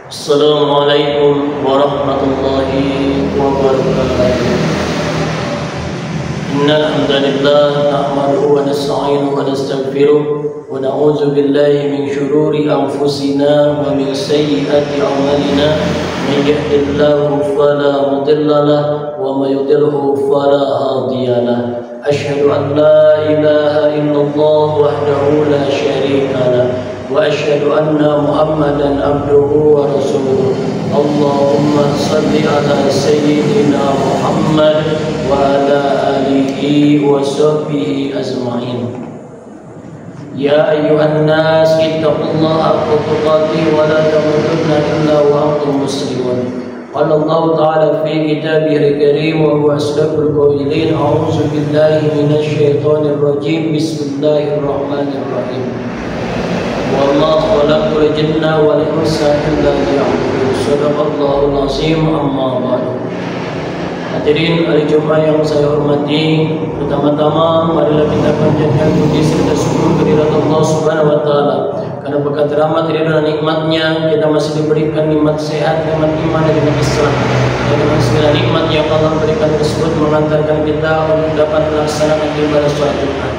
Assalamualaikum warahmatullahi wabarakatuh. Innal hamdalillah nahmaduhu wa nasta'inuhu wa nastaghfiruh wa na'udzu billahi min shururi anfusina wa min sayyiati a'malina. May yahdihillahu fala mudilla lahu wa may yudlilhu fala hadiya lahu. Asyhadu an la ilaha illallah wahdahu la syarika lahu wa asyhadu anna Muhammadan abduhu wa rasuluh. Allahumma salli ala sayyidina Muhammad wa ala alihi wa sahbihi ajma'in. Ya ayyuhan nas ittaqullaha haqqa tuqatih wa la tamutunna illa wa antum muslimun. Qala Allah ta'ala fi kitabihil karim wa huwa asdaqul qailin. A'udzu billahi minasy syaithanir rajim. Bismillahirrahmanirrahim. Wa ma khalaqtul jinna wal insa illa liya'budun. Shadaqallahul azim. Amma ba'du. Hadirin hari Jumat yang saya hormati, pertama-tama marilah kita panjatkan puji serta syukur kehadirat Allah Subhanahu wa taala. Karena berkat rahmat dan nikmatnya kita masih diberikan nikmat sehat, nikmat iman dan nikmat Islam. Dan dengan segala nikmat yang Allah berikan tersebut mengantarkan kita untuk dapat melaksanakan ibadah salat Jumat.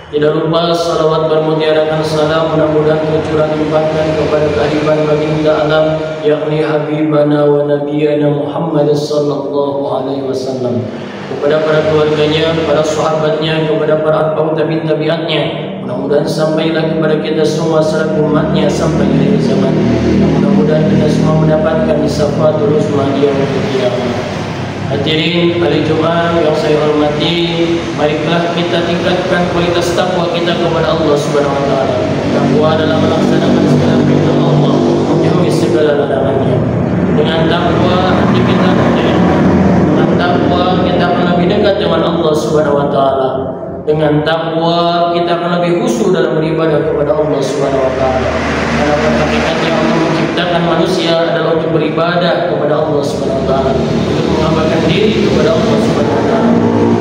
Tidak lupa salawat bermutiarakan salam mudah-mudahan tercurah limpahkan kepada kehidupan baginda alam yakni Habibana wa Nabiyana Muhammad sallallahu alaihi wasallam, kepada para keluarganya, para sahabatnya, kepada para atba'ut tabi'in tabi'atnya. Mudah-mudahan sampailah kepada kita semua selaku umatnya sampai akhir zaman. Mudah-mudahan kita semua mendapatkan syafaatul uzma di yaumil qiyamah. Hadirin hari Jumat yang saya hormati, marilah kita tingkatkan kualitas takwa kita kepada Allah Subhanahu wa taala. Takwa adalah melaksanakan segala perintah Allah, menjauhi segala larangannya. Dengan takwa hati kita menjadi, dengan takwa kita akan lebih dekat dengan Allah Subhanahu wa taala. Dengan takwa kita akan lebih khusyuk dalam beribadah kepada Allah Subhanahu wa taala. Karena pada hakikatnya Allah menciptakan manusia adalah untuk beribadah kepada Allah Subhanahu wa taala, untuk menghambakan diri kepada Allah Subhanahu wa taala.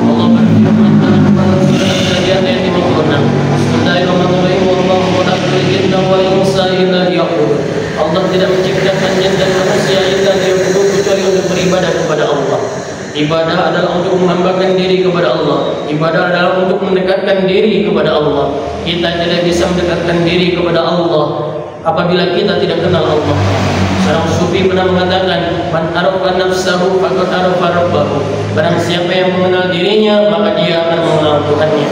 Allah berfirman dalam Al-Qur'an ayat 56. Bismillahirrahmanirrahim. Wallahu khalaqal jinna wal insa illa liya'budun. Allah tidak menciptakan jin dan manusia illa liya'budun, kecuali untuk beribadah kepada Allah. Ibadah adalah untuk menghambakan diri kepada Allah. Ibadah adalah untuk mendekatkan diri kepada Allah. Kita tidak bisa mendekatkan diri kepada Allah apabila kita tidak kenal Allah. Seorang sufi pernah mengatakan, "Man arafa nafsahu faqad arafa rabbahu." Barang siapa yang mengenal dirinya, maka dia akan mengenal Tuhannya.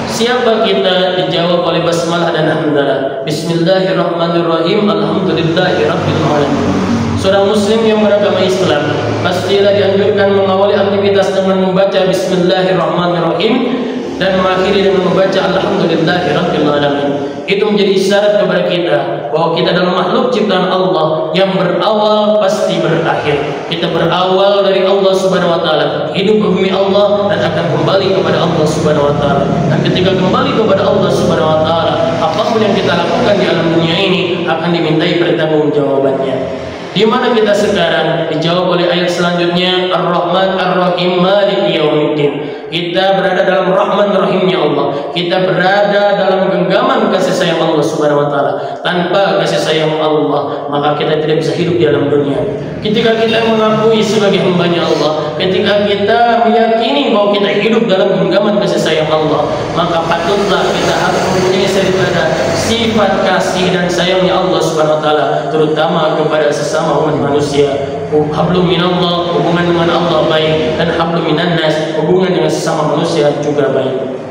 Siapa kita? Dijawab oleh basmalah dan hamdalah. Bismillahirrahmanirrahim. Alhamdulillahirabbil alamin. Seorang muslim yang beragama Islam pastilah dianjurkan mengawali aktivitas dengan membaca Bismillahirrahmanirrahim dan mengakhiri dengan membaca Alhamdulillahirabbil alamin. Itu menjadi isyarat kepada kita bahwa kita adalah makhluk ciptaan Allah yang berawal pasti berakhir. Kita berawal dari Allah Subhanahu wa taala, hidup di bumi Allah dan akan kembali kepada Allah Subhanahu wa taala. Dan ketika kembali kepada Allah Subhanahu wa taala, apapun yang kita lakukan di alam dunia ini akan dimintai pertanggungjawabannya. Di mana kita sekarang? Dijawab oleh ayat selanjutnya, Ar-Rahman Ar-Rahim Maliki Yaumiddin. Kita berada dalam Rahman Rahimnya Allah. Kita berada dalam genggaman kasih sayang Allah Subhanahu wa taala. Tanpa kasih sayang Allah, maka kita tidak bisa hidup di alam dunia. Ketika kita mengakui sebagai hamba-Nya Allah, ketika kita meyakini bahwa kita hidup dalam genggaman kasih sayang Allah, maka patutlah kita harus mempunyai sifat kasih dan sayangnya Allah Subhanahu wa taala, terutama kepada sesama umat manusia. Hablum minallah, hubungan dengan Allah baik, dan hablum minan nas, hubungan dengan sesama manusia juga baik.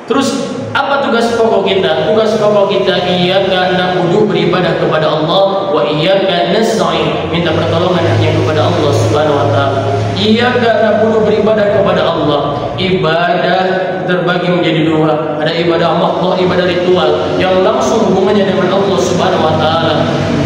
Terus apa tugas pokok kita? Tugas pokok kita iyyaka na'budu, beribadah kepada Allah, wa iyyaka nasta'in, minta pertolongan hanya kepada Allah Subhanahu wa taala. Iyyaka na'budu, beribadah kepada Allah. Ibadah terbagi menjadi dua. Ada ibadah mahdoh, ibadah ritual yang langsung hubungannya dengan Allah Subhanahu wa taala,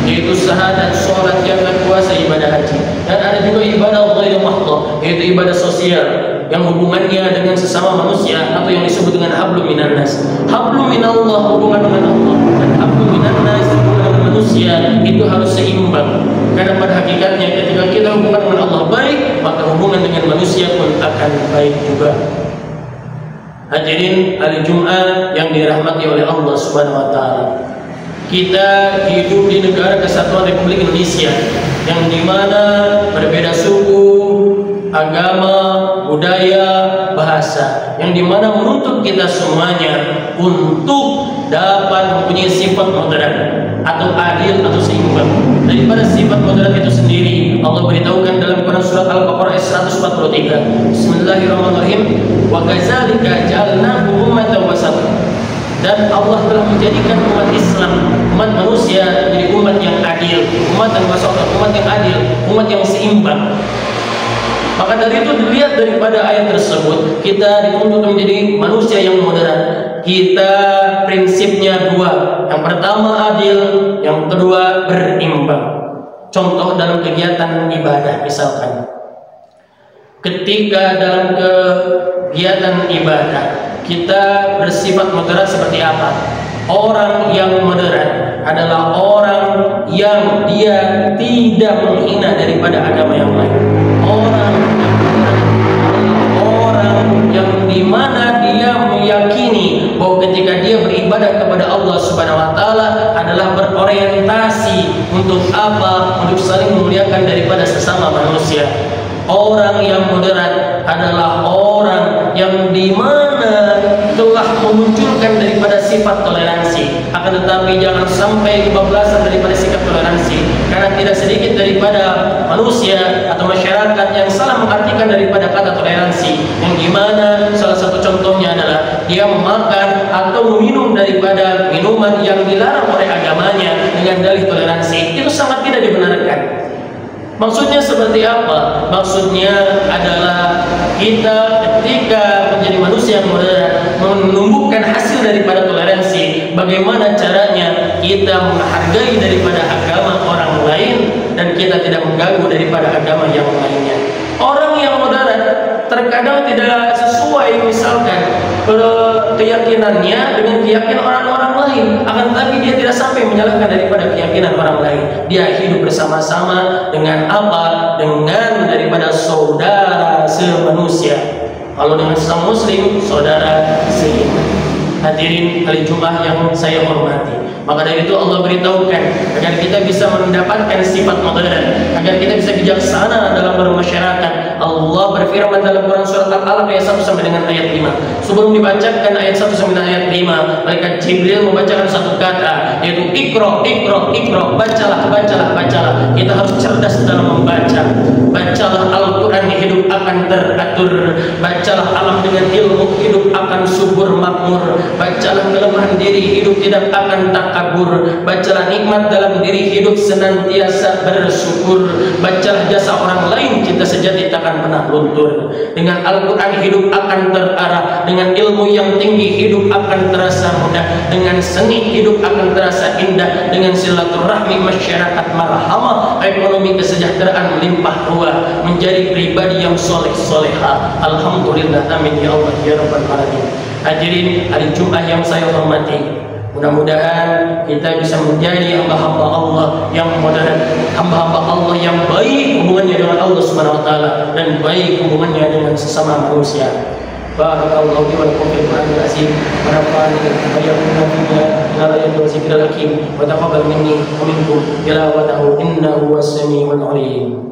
yaitu syahadat, salat, zakat, puasa, ibadah haji. Dan ada juga ibadah ghairu mahdoh, yaitu ibadah sosial yang hubungannya dengan sesama manusia atau yang disebut dengan hablum minan nas. Hablum minallah, hubungan dengan Allah, dan hablum minan nas, hubungan dengan manusia, itu harus seimbang. Karena pada hakikatnya ketika kita hubungan dengan Allah baik, maka hubungan dengan manusia pun akan baik juga. Hadirin hari Jumat yang dirahmati oleh Allah Subhanahu wa taala. Kita hidup di negara kesatuan Kesatuan Republik Indonesia, yang dimana berbeda suku, agama, budaya, bahasa, yang dimana menuntut kita semuanya untuk dapat mempunyai sifat moderat atau adil atau seimbang. Daripada sifat moderat itu sendiri, Allah beritahukan dalam Quran surat Al-Baqarah ayat 143. Bismillahirrahmanirrahim. Wa kadzalika ja'alnakum ummatan wasatan. Dan Allah telah menjadikan umat Islam, umat manusia, menjadi umat yang adil, umat yang wasatan, umat yang adil, umat yang seimbang. Maka dari itu dilihat daripada ayat tersebut, kita dituntut menjadi manusia yang moderat. Kita prinsipnya dua. Yang pertama adil, yang kedua berimbang. Contoh dalam kegiatan ibadah misalkan. Ketika dalam kegiatan ibadah kita bersifat moderat seperti apa? Orang yang moderat adalah orang yang dia tidak menghina daripada agama yang lain. Orang yang moderat adalah orang yang dimana dia meyakini bahwa ketika dia beribadah kepada Allah Subhanahu wa taala adalah berorientasi untuk apa? Untuk saling memuliakan daripada sesama manusia. Orang yang moderat adalah orang yang dimana telah memunculkan daripada sifat toleransi. Akan tetapi jangan sampai kebablasan daripada sikap toleransi, karena tidak sedikit daripada manusia atau masyarakat yang salah mengartikan daripada kata toleransi, yang dimana salah satu contohnya adalah dia memakan atau meminum daripada minuman yang dilarang oleh agamanya dengan dalih toleransi. Itu sangat tidak dibenarkan. Maksudnya seperti apa? Maksudnya adalah kita ketika menjadi manusia yang moderat, menumbuhkan hasil daripada toleransi. Bagaimana caranya kita menghargai daripada agama orang lain dan kita tidak mengganggu daripada agama yang lainnya. Orang yang moderat terkadang tidak sesuai misalkan keyakinannya dengan keyakinan orang-orang lain, akan tetapi dia tidak sampai menyalahkan daripada keyakinan orang lain. Dia hidup bersama-sama dengan apa? Dengan daripada saudara semanusia. Kalau dengan sesama muslim, saudara seiman. Hadirin kali Jumat yang saya hormati, maka dari itu Allah beritahukan agar kita bisa mendapatkan sifat moderat, agar kita bisa bijaksana dalam bermasyarakat. Allah berfirman dalam Quran surat Al-Alaq ayat 1 sampai dengan ayat 5. Sebelum dibacakan ayat 1 sampai dengan ayat 5, malaikat Jibril membacakan satu kata, yaitu Iqra, Iqra, Iqra. Bacalah, bacalah, bacalah. Kita harus cerdas dalam membaca. Bacalah Al-Quran, hidup akan teratur. Bacalah alam dengan ilmu, hidup akan subur makmur. Bacalah kelemahan diri, hidup tidak akan takabur. Bacalah nikmat dalam diri, hidup senantiasa bersyukur. Bacalah jasa orang lain, cinta sejati takkan pernah luntur. Dengan Al-Quran hidup akan terarah. Dengan ilmu yang tinggi hidup akan terasa mudah. Dengan seni hidup akan terasa indah. Dengan silaturahmi masyarakat marhamah, ekonomi kesejahteraan melimpah ruah, menjadi pribadi yang soleh-soleha. Alhamdulillah, amin ya Allah ya Rabbal Alamin. Hadirin hari Jumat yang saya hormati, mudah-mudahan kita bisa menjadi hamba-hamba Allah yang moderat, hamba-hamba Allah yang baik hubungannya dengan Allah Subhanahu wa taala dan baik hubungannya dengan sesama manusia. Barakallahu li wa lakum fil Qur'anil azim wa nafa'ani wa iyyakum bima ila ayati wa zikril hakim wa taqabbal minni wa minkum tilawatahu innahu was-sami'ul 'alim.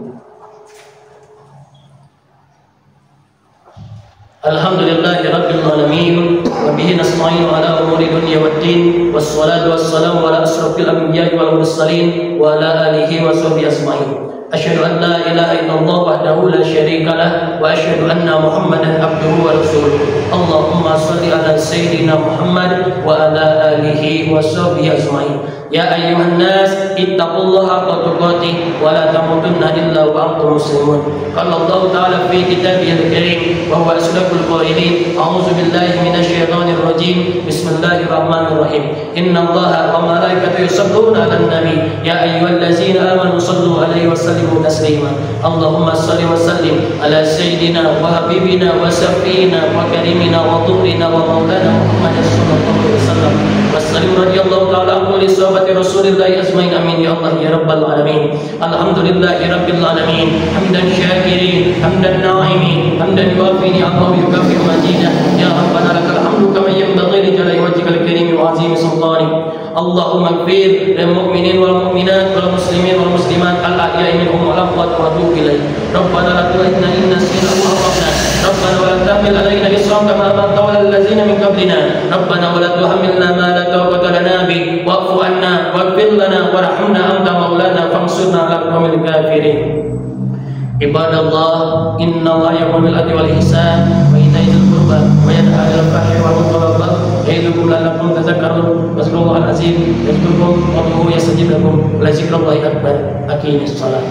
Alhamdulillahi Rabbil Alamin, wa bihi nasta'inu ala umuri dunya waddin, wassalatu wassalamu ala asrafil anbiya'i wal mursalin wa ala alihi wa sahbihi ajma'in. Asyhadu an la ilaha illallah wahdahu la syarika lah wa asyhadu anna Muhammadan abduhu wa rasuluh. Allahumma shalli ala sayyidina Muhammad wa ala alihi wa sahbihi ajma'in. Ya ayyuhan nas ittaqullaha haqqa tuqatih wa la tamutunna illa wa antum muslimun. Qala Allah ta'ala fi kitabihil karim wa huwa asdaqul qailin. A'udzu billahi minasy syaithanir rajim. Bismillahirrahmanirrahim. Innallaha wa malaikatahu yusholluna 'alan nabi ya ayyuhallazina amanu shallu 'alaihi wa sallimu taslima. Allahumma shalli wa sallim ala sayyidina wa habibina wa safina wa karimina wa tuhrina wa maulana Muhammad sallallahu alaihi wasallam. Wassalim radhiyallahu ta'ala an kulli sahabati Rasulillah ajmain, amin ya Allah ya Rabbal Alamin. Alhamdulillahi Rabbil Alamin, hamdan syakirin, hamdan na'imin, hamdan yuafi ni'amahu yukafi majidah. Ya Rabbana lakal hamdu kama yanbaghi li jalali wajhikal karim wa azimi sultanik. Allahumma ighfir lil mu'minin wal mu'minat wal muslimin الخطوات وأتوب إليك. ربنا لا تؤاخذنا إن نسينا أو أخطأنا. ربنا ولا تحمل علينا إصرا كما حملته على الذين من قبلنا. ربنا ولا تحملنا ما لا طاقة لنا به واعف عنا واغفر لنا وارحمنا أنت مولانا فانصرنا على القوم الكافرين. عباد الله إن الله يأمر بالعدل والإحسان وإيتاء ذي القربى وينهى عن الفحشاء والمنكر يعظكم لعلكم تذكرون. واذكروا الله العظيم يذكركم وادعوه يستجب لكم ولذكر الله أكبر. أقيموا الصلاة.